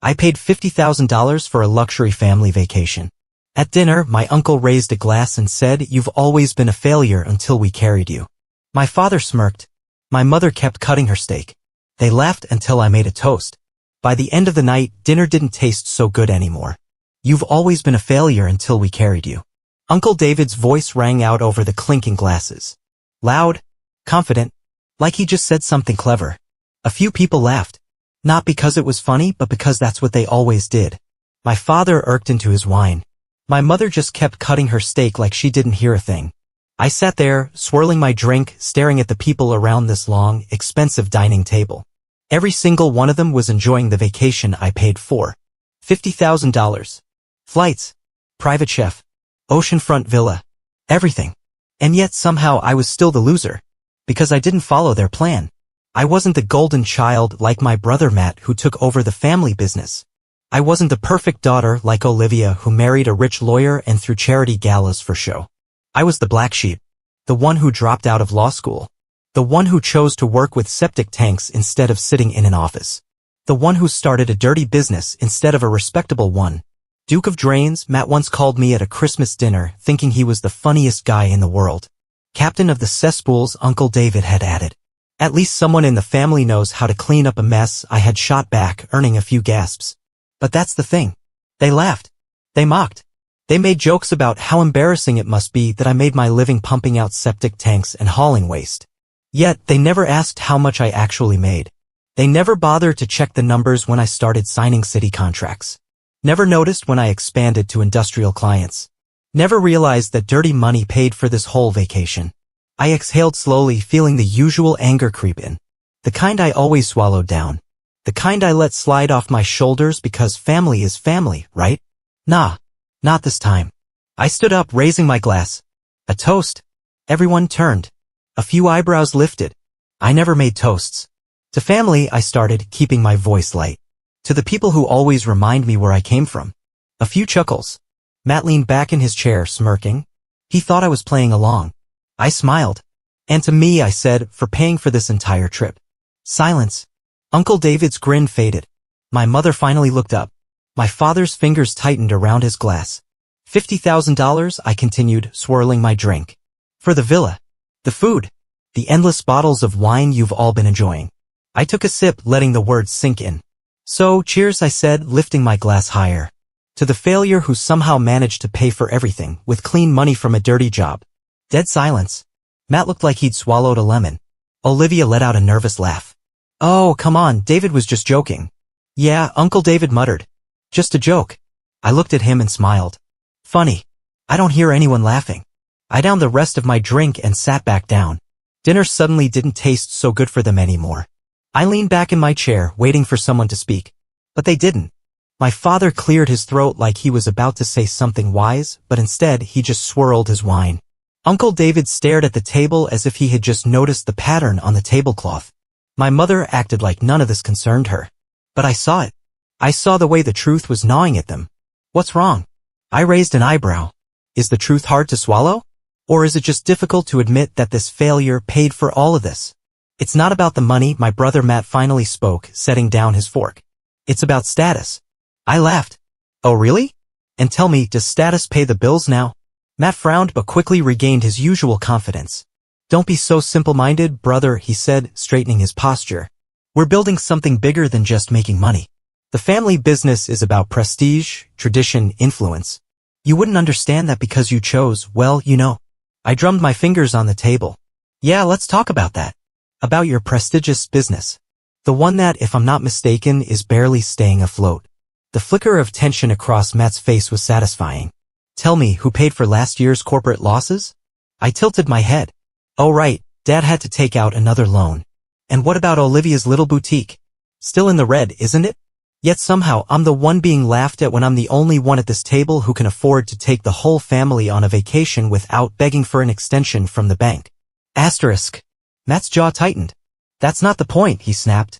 I paid $50,000 for a luxury family vacation. At dinner, my uncle raised a glass and said, "You've always been a failure until we carried you." My father smirked. My mother kept cutting her steak. They laughed until I made a toast. By the end of the night, dinner didn't taste so good anymore. "You've always been a failure until we carried you." Uncle David's voice rang out over the clinking glasses. Loud, confident, like he just said something clever. A few people laughed. Not because it was funny, but because that's what they always did. My father irked into his wine. My mother just kept cutting her steak like she didn't hear a thing. I sat there, swirling my drink, staring at the people around this long, expensive dining table. Every single one of them was enjoying the vacation I paid for. $50,000. Flights. Private chef. Oceanfront villa. Everything. And yet somehow I was still the loser. Because I didn't follow their plan. I wasn't the golden child like my brother Matt who took over the family business. I wasn't the perfect daughter like Olivia who married a rich lawyer and threw charity galas for show. I was the black sheep. The one who dropped out of law school. The one who chose to work with septic tanks instead of sitting in an office. The one who started a dirty business instead of a respectable one. Duke of Drains, Matt once called me at a Christmas dinner thinking he was the funniest guy in the world. Captain of the cesspools, Uncle David had added. At least someone in the family knows how to clean up a mess, I had shot back, earning a few gasps. But that's the thing. They laughed. They mocked. They made jokes about how embarrassing it must be that I made my living pumping out septic tanks and hauling waste. Yet, they never asked how much I actually made. They never bothered to check the numbers when I started signing city contracts. Never noticed when I expanded to industrial clients. Never realized that dirty money paid for this whole vacation. I exhaled slowly, feeling the usual anger creep in. The kind I always swallowed down. The kind I let slide off my shoulders because family is family, right? Nah, not this time. I stood up, raising my glass. A toast. Everyone turned. A few eyebrows lifted. I never made toasts. To family, I started, keeping my voice light. To the people who always remind me where I came from. A few chuckles. Matt leaned back in his chair, smirking. He thought I was playing along. I smiled. And to me, I said, for paying for this entire trip. Silence. Uncle David's grin faded. My mother finally looked up. My father's fingers tightened around his glass. $50,000, I continued, swirling my drink. For the villa. The food. The endless bottles of wine you've all been enjoying. I took a sip, letting the words sink in. So, cheers, I said, lifting my glass higher. To the failure who somehow managed to pay for everything, with clean money from a dirty job. Dead silence. Matt looked like he'd swallowed a lemon. Olivia let out a nervous laugh. Oh, come on, David was just joking. Yeah, Uncle David muttered. Just a joke. I looked at him and smiled. Funny. I don't hear anyone laughing. I downed the rest of my drink and sat back down. Dinner suddenly didn't taste so good for them anymore. I leaned back in my chair, waiting for someone to speak. But they didn't. My father cleared his throat like he was about to say something wise, but instead he just swirled his wine. Uncle David stared at the table as if he had just noticed the pattern on the tablecloth. My mother acted like none of this concerned her. But I saw it. I saw the way the truth was gnawing at them. What's wrong? I raised an eyebrow. Is the truth hard to swallow? Or is it just difficult to admit that this failure paid for all of this? It's not about the money, my brother Matt finally spoke, setting down his fork. It's about status. I laughed. Oh really? And tell me, does status pay the bills now? Matt frowned but quickly regained his usual confidence. Don't be so simple-minded, brother, he said, straightening his posture. We're building something bigger than just making money. The family business is about prestige, tradition, influence. You wouldn't understand that because you chose, well, you know. I drummed my fingers on the table. Yeah, let's talk about that. About your prestigious business. The one that, if I'm not mistaken, is barely staying afloat. The flicker of tension across Matt's face was satisfying. Tell me, who paid for last year's corporate losses? I tilted my head. Oh right, Dad had to take out another loan. And what about Olivia's little boutique? Still in the red, isn't it? Yet somehow I'm the one being laughed at when I'm the only one at this table who can afford to take the whole family on a vacation without begging for an extension from the bank. Asterisk. Matt's jaw tightened. That's not the point, he snapped.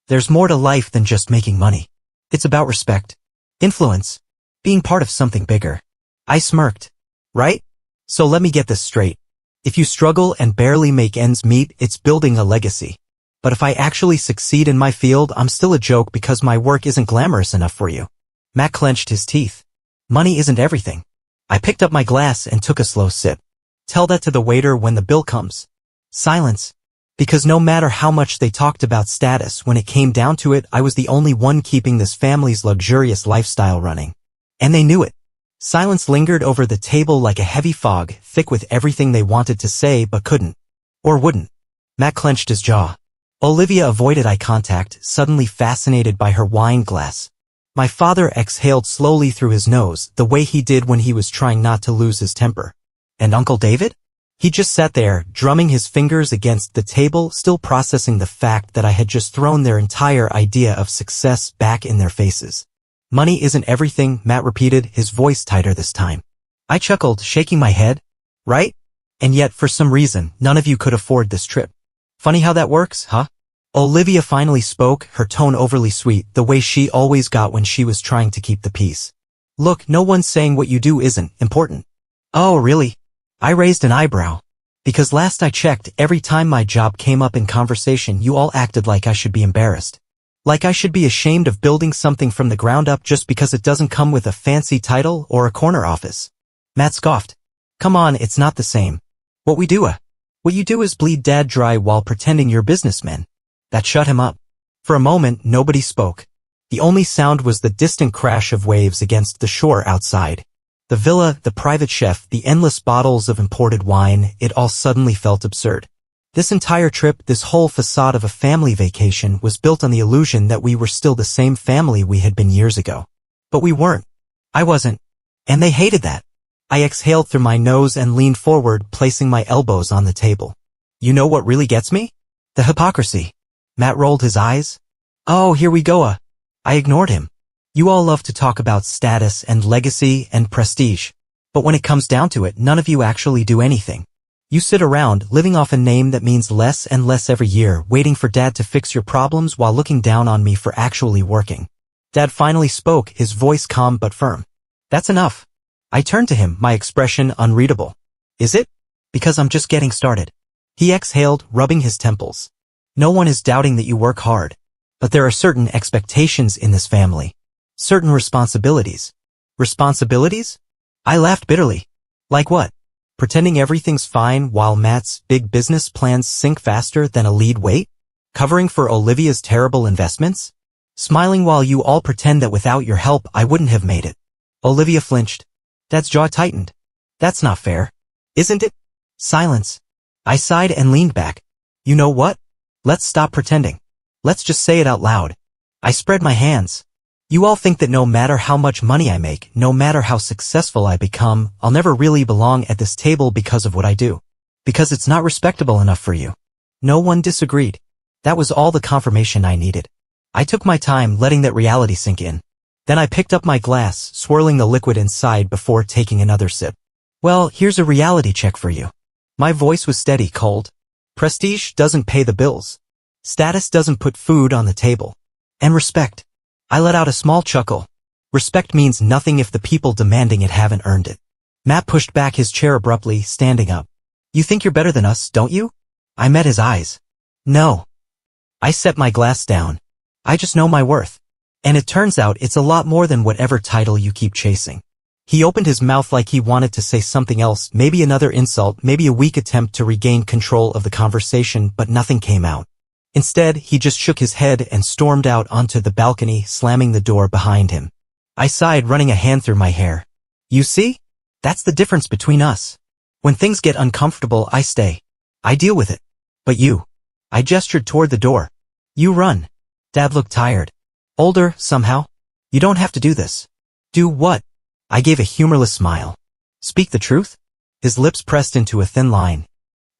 There's more to life than just making money. It's about respect. Influence. Being part of something bigger. I smirked. Right? So let me get this straight. If you struggle and barely make ends meet, it's building a legacy. But if I actually succeed in my field, I'm still a joke because my work isn't glamorous enough for you. Matt clenched his teeth. Money isn't everything. I picked up my glass and took a slow sip. Tell that to the waiter when the bill comes. Silence. Because no matter how much they talked about status, when it came down to it, I was the only one keeping this family's luxurious lifestyle running. And they knew it. Silence lingered over the table like a heavy fog, thick with everything they wanted to say but couldn't. Or wouldn't. Matt clenched his jaw. Olivia avoided eye contact, suddenly fascinated by her wine glass. My father exhaled slowly through his nose, the way he did when he was trying not to lose his temper. And Uncle David? He just sat there, drumming his fingers against the table, still processing the fact that I had just thrown their entire idea of success back in their faces. Money isn't everything, Matt repeated, his voice tighter this time. I chuckled, shaking my head. Right? And yet, for some reason, none of you could afford this trip. Funny how that works, huh? Olivia finally spoke, her tone overly sweet, the way she always got when she was trying to keep the peace. Look, no one's saying what you do isn't important. Oh, really? I raised an eyebrow. Because last I checked, every time my job came up in conversation, you all acted like I should be embarrassed. Like I should be ashamed of building something from the ground up just because it doesn't come with a fancy title or a corner office. Matt scoffed. Come on, it's not the same. What you do is bleed Dad dry while pretending you're businessmen. That shut him up. For a moment, nobody spoke. The only sound was the distant crash of waves against the shore outside. The villa, the private chef, the endless bottles of imported wine, it all suddenly felt absurd. This entire trip, this whole facade of a family vacation, was built on the illusion that we were still the same family we had been years ago. But we weren't. I wasn't. And they hated that. I exhaled through my nose and leaned forward, placing my elbows on the table. You know what really gets me? The hypocrisy. Matt rolled his eyes. Oh, here we go. I ignored him. You all love to talk about status and legacy and prestige. But when it comes down to it, none of you actually do anything. You sit around, living off a name that means less and less every year, waiting for Dad to fix your problems while looking down on me for actually working. Dad finally spoke, his voice calm but firm. That's enough. I turned to him, my expression unreadable. Is it? Because I'm just getting started. He exhaled, rubbing his temples. No one is doubting that you work hard. But there are certain expectations in this family. Certain responsibilities. Responsibilities? I laughed bitterly. Like what? Pretending everything's fine while Matt's big business plans sink faster than a lead weight? Covering for Olivia's terrible investments? Smiling while you all pretend that without your help I wouldn't have made it. Olivia flinched. Dad's jaw tightened. That's not fair. Isn't it? Silence. I sighed and leaned back. You know what? Let's stop pretending. Let's just say it out loud. I spread my hands. You all think that no matter how much money I make, no matter how successful I become, I'll never really belong at this table because of what I do. Because it's not respectable enough for you. No one disagreed. That was all the confirmation I needed. I took my time letting that reality sink in. Then I picked up my glass, swirling the liquid inside before taking another sip. Well, here's a reality check for you. My voice was steady, cold. Prestige doesn't pay the bills. Status doesn't put food on the table. And respect. I let out a small chuckle. Respect means nothing if the people demanding it haven't earned it. Matt pushed back his chair abruptly, standing up. You think you're better than us, don't you? I met his eyes. No. I set my glass down. I just know my worth. And it turns out it's a lot more than whatever title you keep chasing. He opened his mouth like he wanted to say something else, maybe another insult, maybe a weak attempt to regain control of the conversation, but nothing came out. Instead, he just shook his head and stormed out onto the balcony, slamming the door behind him. I sighed, running a hand through my hair. You see? That's the difference between us. When things get uncomfortable, I stay. I deal with it. But you. I gestured toward the door. You run. Dad looked tired. Older, somehow. You don't have to do this. Do what? I gave a humorless smile. Speak the truth? His lips pressed into a thin line.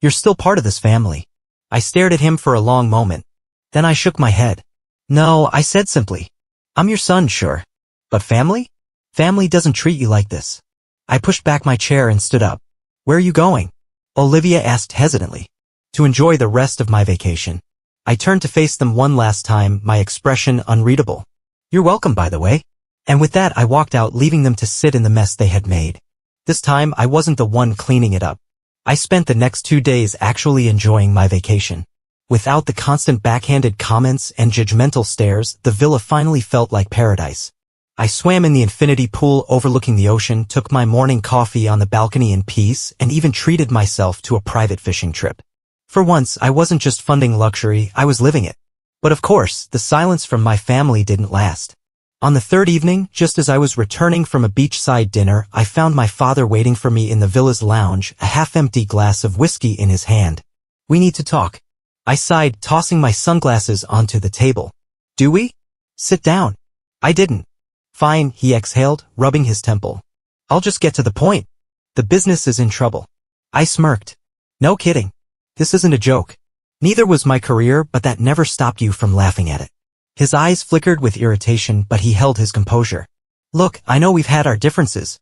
You're still part of this family. I stared at him for a long moment. Then I shook my head. No, I said simply. I'm your son, sure. But family? Family doesn't treat you like this. I pushed back my chair and stood up. Where are you going? Olivia asked hesitantly. To enjoy the rest of my vacation. I turned to face them one last time, my expression unreadable. You're welcome, by the way. And with that I walked out, leaving them to sit in the mess they had made. This time I wasn't the one cleaning it up. I spent the next 2 days actually enjoying my vacation. Without the constant backhanded comments and judgmental stares, the villa finally felt like paradise. I swam in the infinity pool overlooking the ocean, took my morning coffee on the balcony in peace, and even treated myself to a private fishing trip. For once, I wasn't just funding luxury, I was living it. But of course, the silence from my family didn't last. On the third evening, just as I was returning from a beachside dinner, I found my father waiting for me in the villa's lounge, a half-empty glass of whiskey in his hand. "We need to talk." I sighed, tossing my sunglasses onto the table. "Do we?" "Sit down." I didn't. "Fine," he exhaled, rubbing his temple. "I'll just get to the point. The business is in trouble." I smirked. "No kidding. This isn't a joke." "Neither was my career, but that never stopped you from laughing at it." His eyes flickered with irritation, but he held his composure. "Look, I know we've had our differences."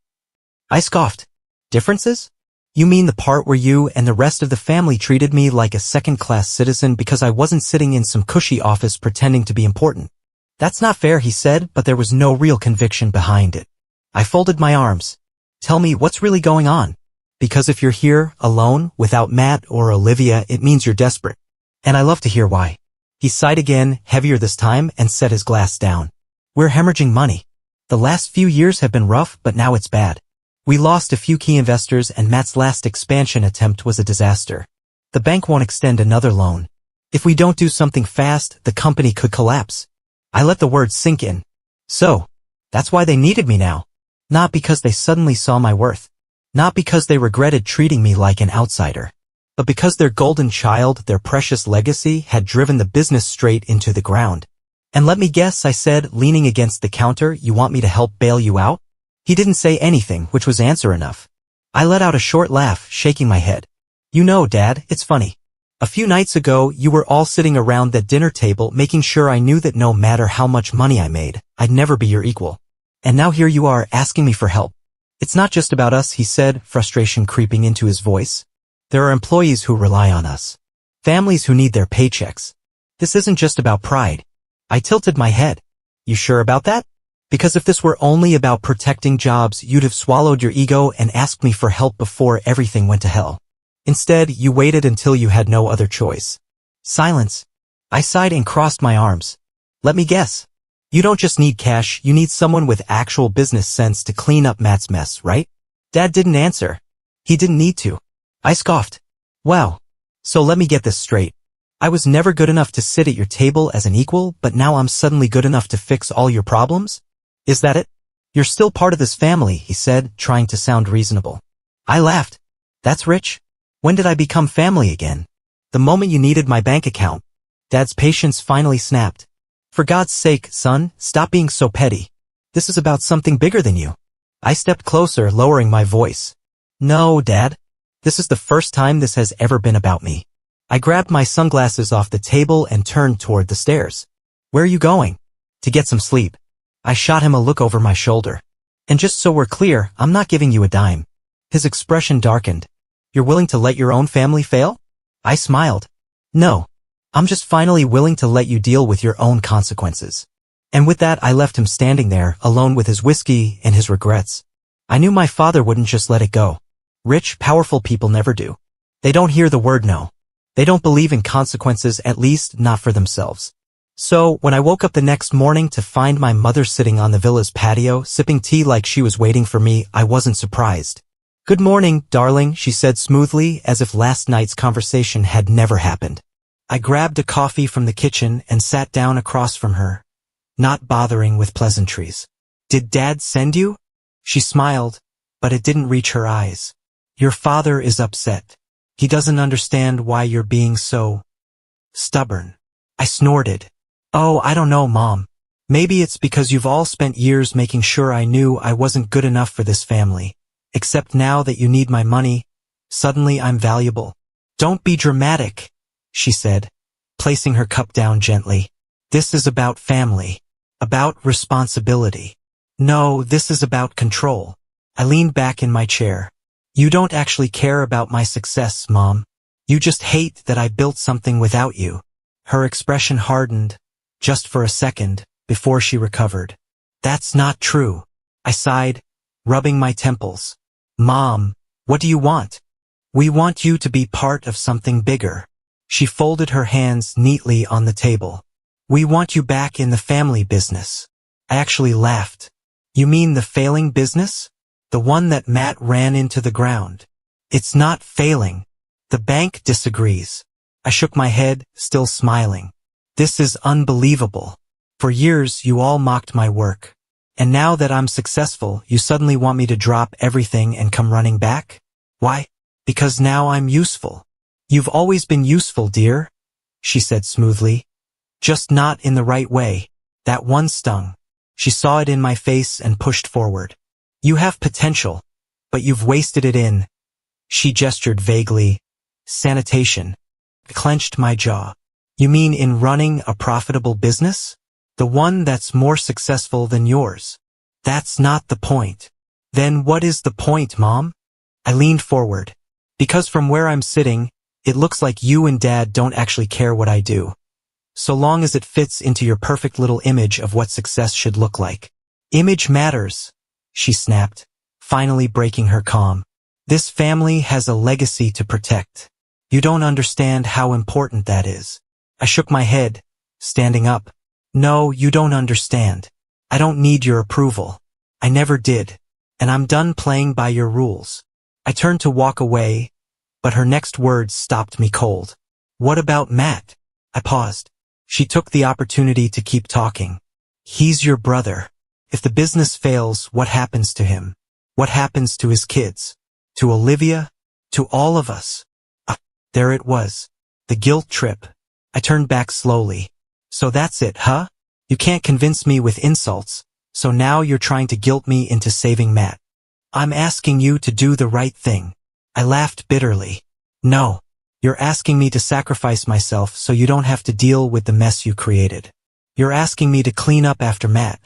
I scoffed. "Differences? You mean the part where you and the rest of the family treated me like a second-class citizen because I wasn't sitting in some cushy office pretending to be important?" "That's not fair," he said, but there was no real conviction behind it. I folded my arms. "Tell me, what's really going on? Because if you're here, alone, without Matt or Olivia, it means you're desperate. And I love to hear why." He sighed again, heavier this time, and set his glass down. "We're hemorrhaging money. The last few years have been rough, but now it's bad. We lost a few key investors, and Matt's last expansion attempt was a disaster. The bank won't extend another loan. If we don't do something fast, the company could collapse." I let the words sink in. "So, that's why they needed me now. Not because they suddenly saw my worth. Not because they regretted treating me like an outsider. But because their golden child, their precious legacy, had driven the business straight into the ground." "And let me guess," I said, leaning against the counter, "you want me to help bail you out?" He didn't say anything, which was answer enough. I let out a short laugh, shaking my head. "You know, Dad, it's funny. A few nights ago, you were all sitting around that dinner table making sure I knew that no matter how much money I made, I'd never be your equal. And now here you are asking me for help. It's not just about us," he said, frustration creeping into his voice. "There are employees who rely on us. Families who need their paychecks. This isn't just about pride." I tilted my head. "You sure about that? Because if this were only about protecting jobs, you'd have swallowed your ego and asked me for help before everything went to hell. Instead, you waited until you had no other choice." Silence. I sighed and crossed my arms. "Let me guess. You don't just need cash, you need someone with actual business sense to clean up Matt's mess, right?" Dad didn't answer. He didn't need to. I scoffed. "Wow. So let me get this straight. I was never good enough to sit at your table as an equal, but now I'm suddenly good enough to fix all your problems? Is that it?" "You're still part of this family," he said, trying to sound reasonable. I laughed. "That's rich. When did I become family again?" "The moment you needed my bank account." Dad's patience finally snapped. "For God's sake, son, stop being so petty. This is about something bigger than you." I stepped closer, lowering my voice. "No, Dad. This is the first time this has ever been about me." I grabbed my sunglasses off the table and turned toward the stairs. "Where are you going?" "To get some sleep." I shot him a look over my shoulder. "And just so we're clear, I'm not giving you a dime." His expression darkened. "You're willing to let your own family fail?" I smiled. "No. I'm just finally willing to let you deal with your own consequences." And with that, I left him standing there, alone with his whiskey and his regrets. I knew my father wouldn't just let it go. Rich, powerful people never do. They don't hear the word no. They don't believe in consequences, at least not for themselves. So, when I woke up the next morning to find my mother sitting on the villa's patio, sipping tea like she was waiting for me, I wasn't surprised. "Good morning, darling," she said smoothly, as if last night's conversation had never happened. I grabbed a coffee from the kitchen and sat down across from her, not bothering with pleasantries. "Did Dad send you?" She smiled, but it didn't reach her eyes. "Your father is upset. He doesn't understand why you're being so stubborn." I snorted. "Oh, I don't know, Mom. Maybe it's because you've all spent years making sure I knew I wasn't good enough for this family. Except now that you need my money, suddenly I'm valuable." "Don't be dramatic," she said, placing her cup down gently. "This is about family. About responsibility. No, this is about control." I leaned back in my chair. "You don't actually care about my success, Mom. You just hate that I built something without you." Her expression hardened, just for a second, before she recovered. "That's not true." I sighed, rubbing my temples. "Mom, what do you want?" "We want you to be part of something bigger." She folded her hands neatly on the table. We want you back in the family business. I actually laughed. You mean the failing business? The one that Matt ran into the ground. It's not failing. The bank disagrees. I shook my head, still smiling. This is unbelievable. For years you all mocked my work. And now that I'm successful, you suddenly want me to drop everything and come running back? Why? Because now I'm useful. You've always been useful, dear, she said smoothly. Just not in the right way. That one stung. She saw it in my face and pushed forward. You have potential, but you've wasted it in. She gestured vaguely. Sanitation. I clenched my jaw. You mean in running a profitable business? The one that's more successful than yours. That's not the point. Then what is the point, Mom? I leaned forward. Because from where I'm sitting, it looks like you and Dad don't actually care what I do. So long as it fits into your perfect little image of what success should look like. Image matters, she snapped, finally breaking her calm. This family has a legacy to protect. You don't understand how important that is. I shook my head, standing up. No, you don't understand. I don't need your approval. I never did. And I'm done playing by your rules. I turned to walk away, but her next words stopped me cold. What about Matt? I paused. She took the opportunity to keep talking. He's your brother. If the business fails, what happens to him? What happens to his kids? To Olivia? To all of us? There it was. The guilt trip. I turned back slowly. So that's it, huh? You can't convince me with insults, so now you're trying to guilt me into saving Matt. I'm asking you to do the right thing. I laughed bitterly. No. You're asking me to sacrifice myself so you don't have to deal with the mess you created. You're asking me to clean up after Matt.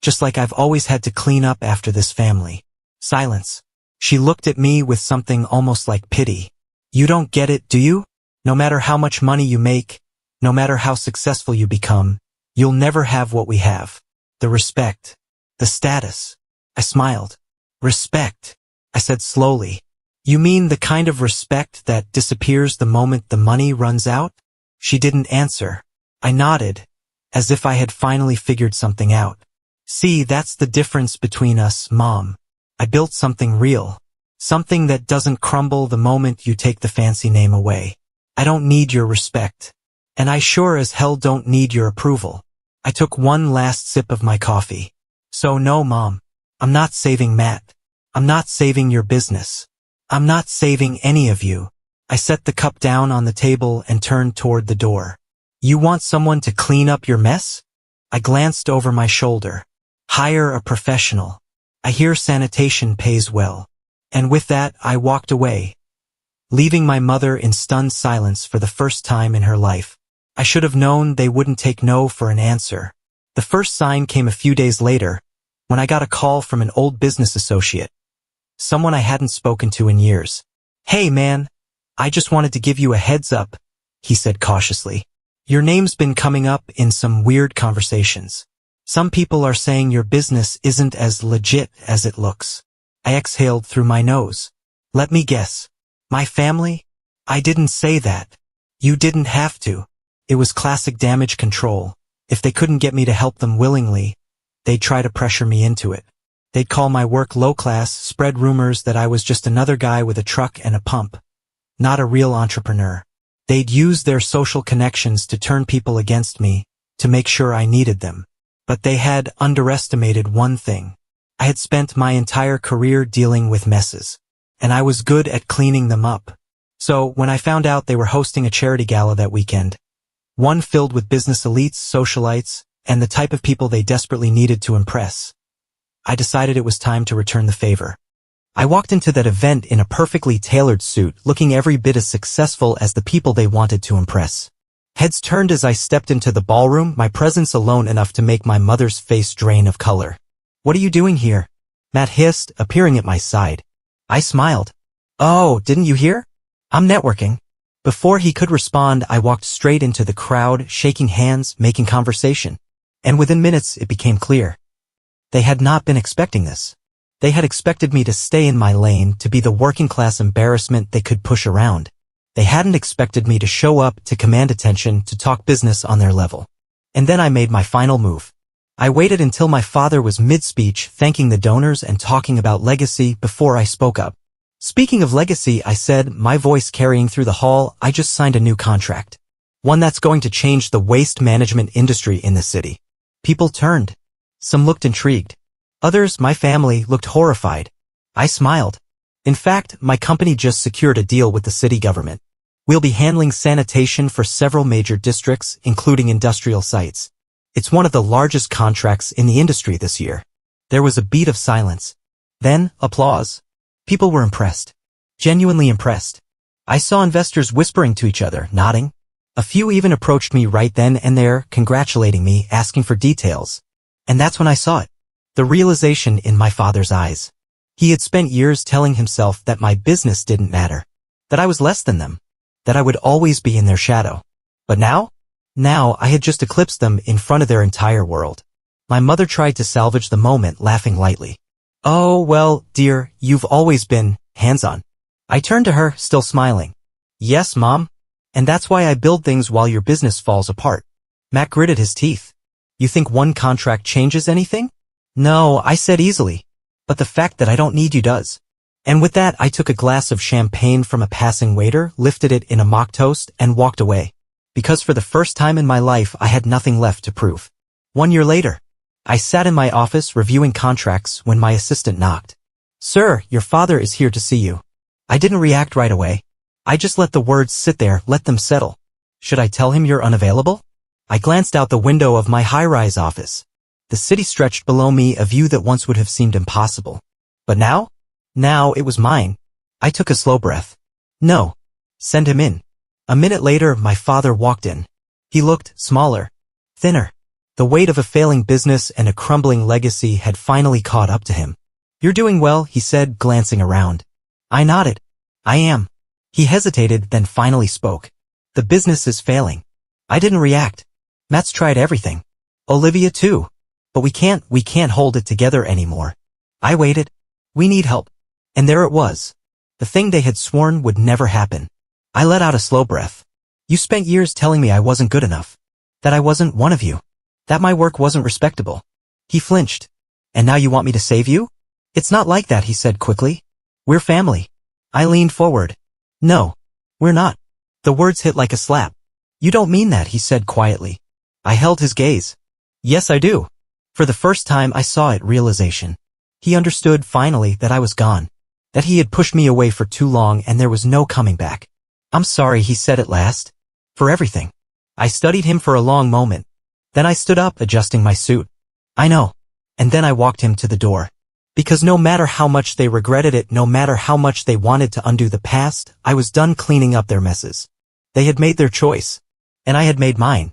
Just like I've always had to clean up after this family. Silence. She looked at me with something almost like pity. You don't get it, do you? No matter how much money you make, no matter how successful you become, you'll never have what we have. The respect. The status. I smiled. Respect, I said slowly. You mean the kind of respect that disappears the moment the money runs out? She didn't answer. I nodded, as if I had finally figured something out. See, that's the difference between us, Mom. I built something real. Something that doesn't crumble the moment you take the fancy name away. I don't need your respect. And I sure as hell don't need your approval. I took one last sip of my coffee. So no, Mom. I'm not saving Matt. I'm not saving your business. I'm not saving any of you. I set the cup down on the table and turned toward the door. You want someone to clean up your mess? I glanced over my shoulder. Hire a professional. I hear sanitation pays well. And with that, I walked away, leaving my mother in stunned silence for the first time in her life. I should have known they wouldn't take no for an answer. The first sign came a few days later, when I got a call from an old business associate. Someone I hadn't spoken to in years. Hey man, I just wanted to give you a heads up, he said cautiously. Your name's been coming up in some weird conversations. Some people are saying your business isn't as legit as it looks. I exhaled through my nose. Let me guess. My family? I didn't say that. You didn't have to. It was classic damage control. If they couldn't get me to help them willingly, they'd try to pressure me into it. They'd call my work low class, spread rumors that I was just another guy with a truck and a pump. Not a real entrepreneur. They'd use their social connections to turn people against me, to make sure I needed them. But they had underestimated one thing. I had spent my entire career dealing with messes, and I was good at cleaning them up. So when I found out they were hosting a charity gala that weekend, one filled with business elites, socialites, and the type of people they desperately needed to impress, I decided it was time to return the favor. I walked into that event in a perfectly tailored suit, looking every bit as successful as the people they wanted to impress. Heads turned as I stepped into the ballroom, my presence alone enough to make my mother's face drain of color. What are you doing here? Matt hissed, appearing at my side. I smiled. Oh, didn't you hear? I'm networking. Before he could respond, I walked straight into the crowd, shaking hands, making conversation. And within minutes, it became clear. They had not been expecting this. They had expected me to stay in my lane, to be the working-class embarrassment they could push around. They hadn't expected me to show up to command attention to talk business on their level. And then I made my final move. I waited until my father was mid-speech thanking the donors and talking about legacy before I spoke up. Speaking of legacy, I said, my voice carrying through the hall, I just signed a new contract. One that's going to change the waste management industry in the city. People turned. Some looked intrigued. Others, my family, looked horrified. I smiled. In fact, my company just secured a deal with the city government. We'll be handling sanitation for several major districts, including industrial sites. It's one of the largest contracts in the industry this year. There was a beat of silence. Then, applause. People were impressed. Genuinely impressed. I saw investors whispering to each other, nodding. A few even approached me right then and there, congratulating me, asking for details. And that's when I saw it. The realization in my father's eyes. He had spent years telling himself that my business didn't matter. That I was less than them. That I would always be in their shadow. But now? Now I had just eclipsed them in front of their entire world. My mother tried to salvage the moment, laughing lightly. Oh, well, dear, you've always been hands-on. I turned to her, still smiling. Yes, Mom. And that's why I build things while your business falls apart. Matt gritted his teeth. You think one contract changes anything? No, I said easily. But the fact that I don't need you does. And with that, I took a glass of champagne from a passing waiter, lifted it in a mock toast, and walked away. Because for the first time in my life, I had nothing left to prove. 1 year later, I sat in my office reviewing contracts when my assistant knocked. Sir, your father is here to see you. I didn't react right away. I just let the words sit there, let them settle. Should I tell him you're unavailable? I glanced out the window of my high-rise office. The city stretched below me, a view that once would have seemed impossible. But now? Now it was mine. I took a slow breath. No. Send him in. A minute later, my father walked in. He looked smaller, thinner. The weight of a failing business and a crumbling legacy had finally caught up to him. You're doing well, he said, glancing around. I nodded. I am. He hesitated, then finally spoke. The business is failing. I didn't react. Matt's tried everything. Olivia too. But we can't hold it together anymore. I waited. We need help. And there it was. The thing they had sworn would never happen. I let out a slow breath. You spent years telling me I wasn't good enough. That I wasn't one of you. That my work wasn't respectable. He flinched. And now you want me to save you? It's not like that, he said quickly. We're family. I leaned forward. No. We're not. The words hit like a slap. You don't mean that, he said quietly. I held his gaze. Yes, I do. For the first time I saw it, realization. He understood finally that I was gone. That he had pushed me away for too long and there was no coming back. I'm sorry, he said at last. For everything. I studied him for a long moment. Then I stood up, adjusting my suit. I know. And then I walked him to the door. Because no matter how much they regretted it, no matter how much they wanted to undo the past, I was done cleaning up their messes. They had made their choice. And I had made mine.